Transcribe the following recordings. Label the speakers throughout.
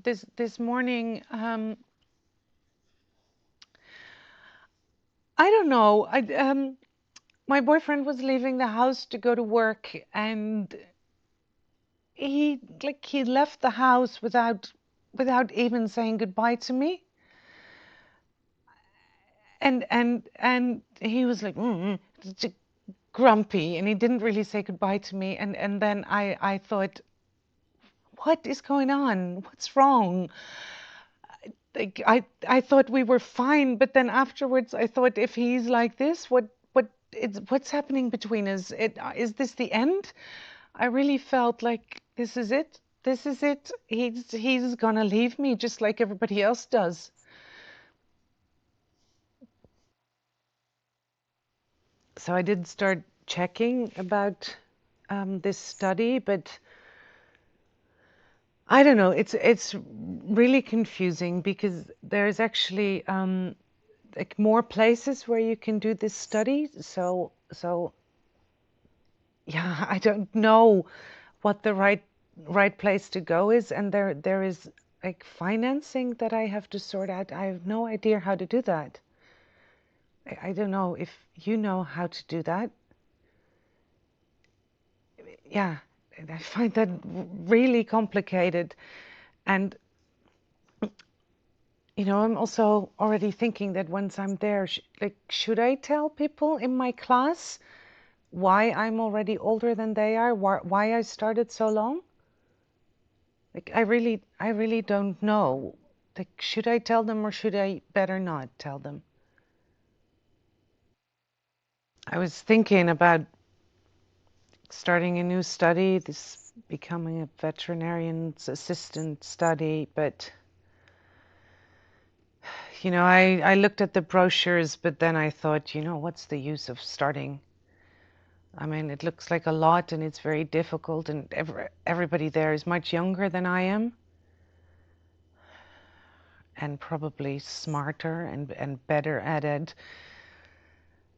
Speaker 1: this morning, I don't know. My boyfriend was leaving the house to go to work, and he left the house without even saying goodbye to me. And he was like grumpy, and he didn't really say goodbye to me. And then I thought, what is going on? What's wrong? Like I thought we were fine, but then afterwards I thought, if he's like this, what's happening between us? Is this the end? I really felt like this is it. This is it. He's gonna leave me just like everybody else does. So I did start checking about this study, but I don't know. It's really confusing because there's actually like more places where you can do this study. So yeah, I don't know what the right place to go is, and there is like financing that I have to sort out. I have no idea how to do that. I don't know if you know how to do that. Yeah, and I find that really complicated. And I'm also already thinking that once I'm there, like, should I tell people in my class why I'm already older than they are, why I started so long? Like, I really don't know. Like, should I tell them or should I better not tell them? I was thinking about starting a new study, this becoming a veterinarian's assistant study, but I looked at the brochures, but then I thought, what's the use of starting? I mean, it looks like a lot and it's very difficult, and everybody there is much younger than I am and probably smarter and better at it.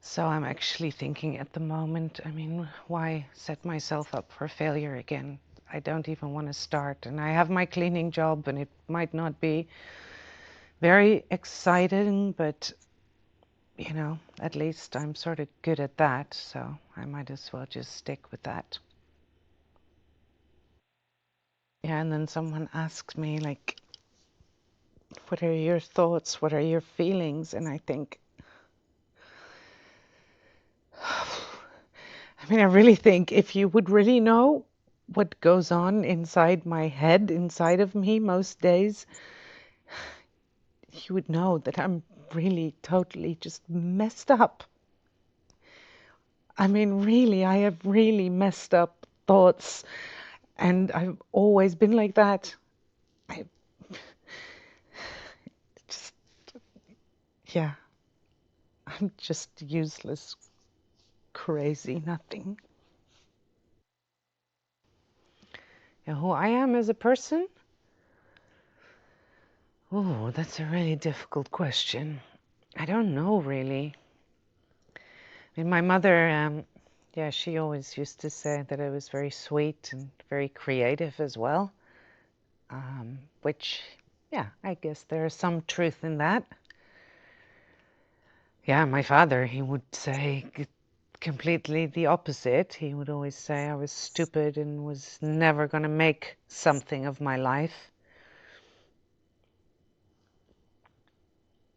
Speaker 1: So I'm actually thinking at the moment, I mean, why set myself up for failure again? I don't even want to start. And I have my cleaning job, and it might not be very exciting, but at least I'm sort of good at that. So I might as well just stick with that. Yeah, and then someone asks me, like, what are your thoughts? What are your feelings? And I think, I mean, I really think if you would really know what goes on inside my head, inside of me most days, you would know that I'm really totally just messed up. I mean, really, I have really messed up thoughts, and I've always been like that. I just, yeah, I'm just useless, crazy, nothing. Who I am as a person? Oh, that's a really difficult question. I don't know really. I mean, my mother, yeah, she always used to say that I was very sweet and very creative as well, which, yeah, I guess there is some truth in that. Yeah, my father, he would say completely the opposite. He would always say I was stupid and was never going to make something of my life.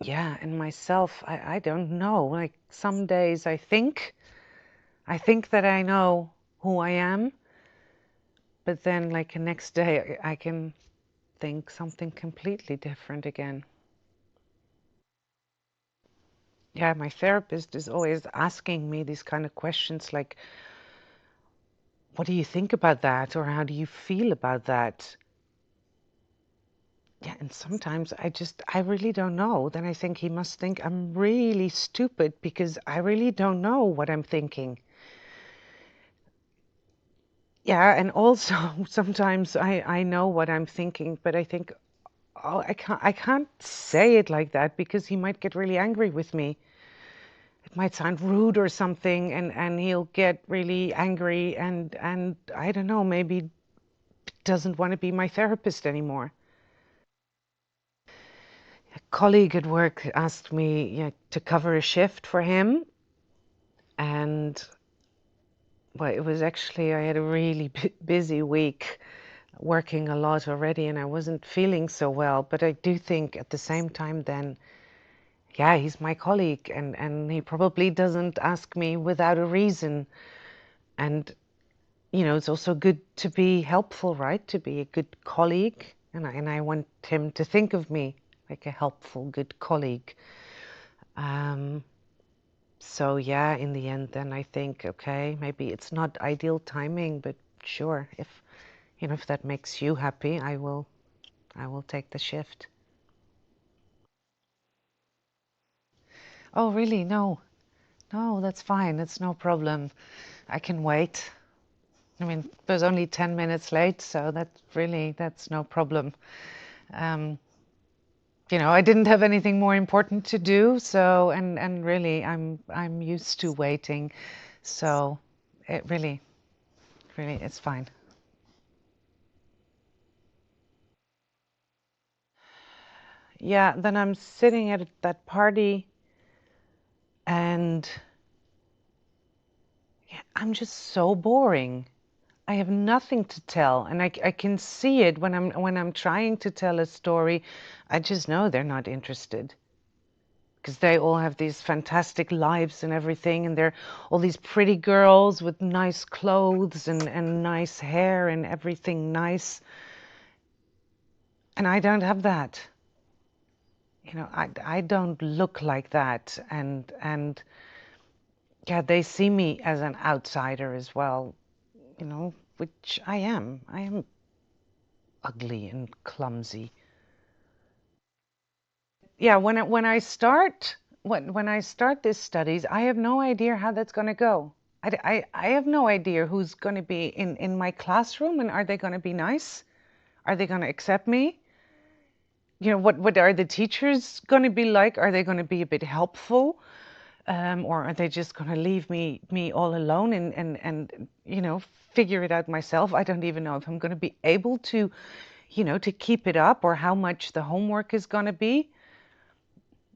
Speaker 1: Yeah, and myself, I don't know. Like, some days I think that I know who I am, but then like the next day I can think something completely different again. Yeah, my therapist is always asking me these kind of questions like, what do you think about that? Or how do you feel about that? Yeah, and sometimes I really don't know. Then I think he must think I'm really stupid because I really don't know what I'm thinking. Yeah, and also sometimes I know what I'm thinking, but I think, oh, I can't say it like that because he might get really angry with me. It might sound rude or something, and he'll get really angry, and I don't know, maybe doesn't want to be my therapist anymore. colleague at work asked me, to cover a shift for him, and well, it was actually I had a really busy week, working a lot already, and I wasn't feeling so well. But I do think at the same time, then, yeah, he's my colleague, and he probably doesn't ask me without a reason. And it's also good to be helpful, right? To be a good colleague, and I want him to think of me like a helpful, good colleague. Um, so yeah, in the end, then I think, okay, maybe it's not ideal timing, but sure, if that makes you happy, I will take the shift. Oh, really? No, no, that's fine. It's no problem. I can wait. I mean, it was only 10 minutes late, so that's no problem. Um, I didn't have anything more important to do, so and really I'm used to waiting. So it really it's fine. Yeah, then I'm sitting at that party and yeah, I'm just so boring. I have nothing to tell, and I can see it when I'm trying to tell a story. I just know they're not interested because they all have these fantastic lives and everything, and they're all these pretty girls with nice clothes and nice hair and everything nice, and I don't have that. I don't look like that, and yeah, they see me as an outsider as well, which I am. I am ugly and clumsy. Yeah, when I start these studies, I have no idea how that's going to go. I have no idea who's going to be in my classroom, and are they going to be nice? Are they going to accept me? What are the teachers going to be like? Are they going to be a bit helpful? Or are they just going to leave me all alone and figure it out myself? I don't even know if I'm going to be able to keep it up, or how much the homework is going to be.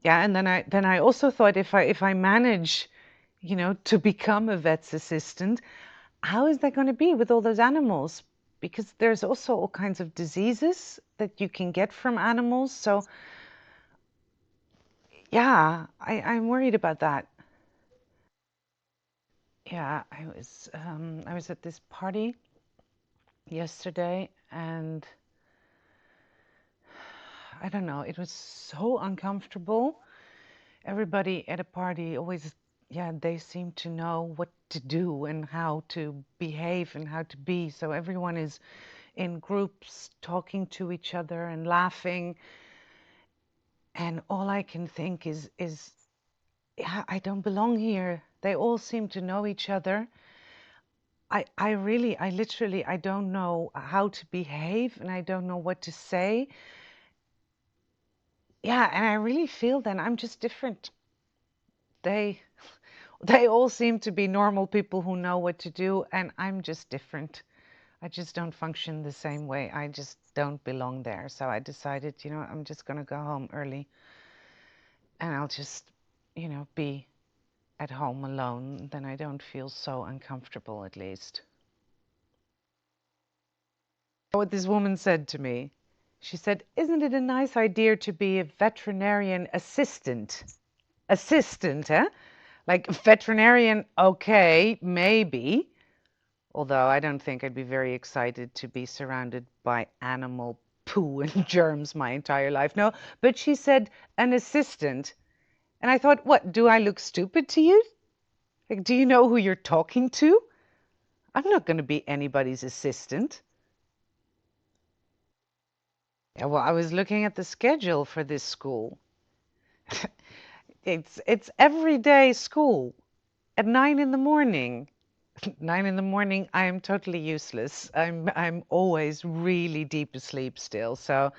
Speaker 1: Yeah, and then I also thought, if I manage, to become a vet's assistant, how is that going to be with all those animals? Because there's also all kinds of diseases that you can get from animals. So yeah, I'm worried about that. Yeah, I was at this party yesterday, and I don't know, it was so uncomfortable. Everybody at a party always, yeah, they seem to know what to do and how to behave and how to be. So everyone is in groups talking to each other and laughing. And all I can think is, yeah, I don't belong here. They all seem to know each other. I literally, I don't know how to behave, and I don't know what to say. Yeah, and I really feel then I'm just different. They they all seem to be normal people who know what to do, and I'm just different. I just don't function the same way. I just don't belong there. So I decided, I'm just going to go home early, and I'll just, be at home alone. Then I don't feel so uncomfortable, at least. What this woman said to me, she said, "Isn't it a nice idea to be a veterinarian assistant?" Assistant, eh? Like veterinarian, okay, maybe. Although I don't think I'd be very excited to be surrounded by animal poo and germs my entire life. No, but she said an assistant. And I thought, what, do I look stupid to you? Like, do you know who you're talking to? I'm not going to be anybody's assistant. Yeah, well, I was looking at the schedule for this school. It's everyday school at 9 in the morning. 9 in the morning, I am totally useless. I'm always really deep asleep still, so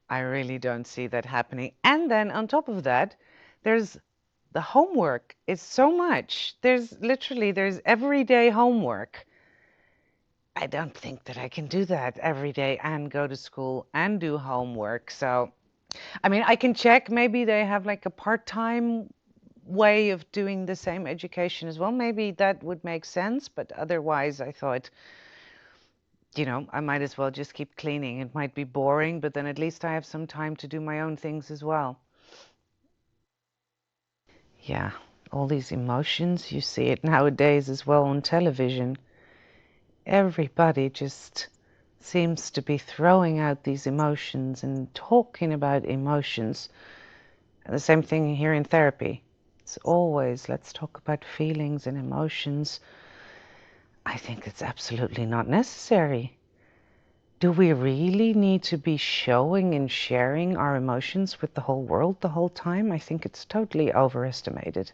Speaker 1: I really don't see that happening. And then on top of that, there's the homework. It's so much. There's everyday homework. I don't think that I can do that every day and go to school and do homework. So I mean, I can check. Maybe they have like a part-time way of doing the same education as well. Maybe that would make sense. But otherwise, I thought, I might as well just keep cleaning. It might be boring, but then at least I have some time to do my own things as well. Yeah, all these emotions, you see it nowadays as well on television. Everybody just seems to be throwing out these emotions and talking about emotions. And the same thing here in therapy. It's always, let's talk about feelings and emotions. I think it's absolutely not necessary. Do we really need to be showing and sharing our emotions with the whole world the whole time? I think it's totally overestimated.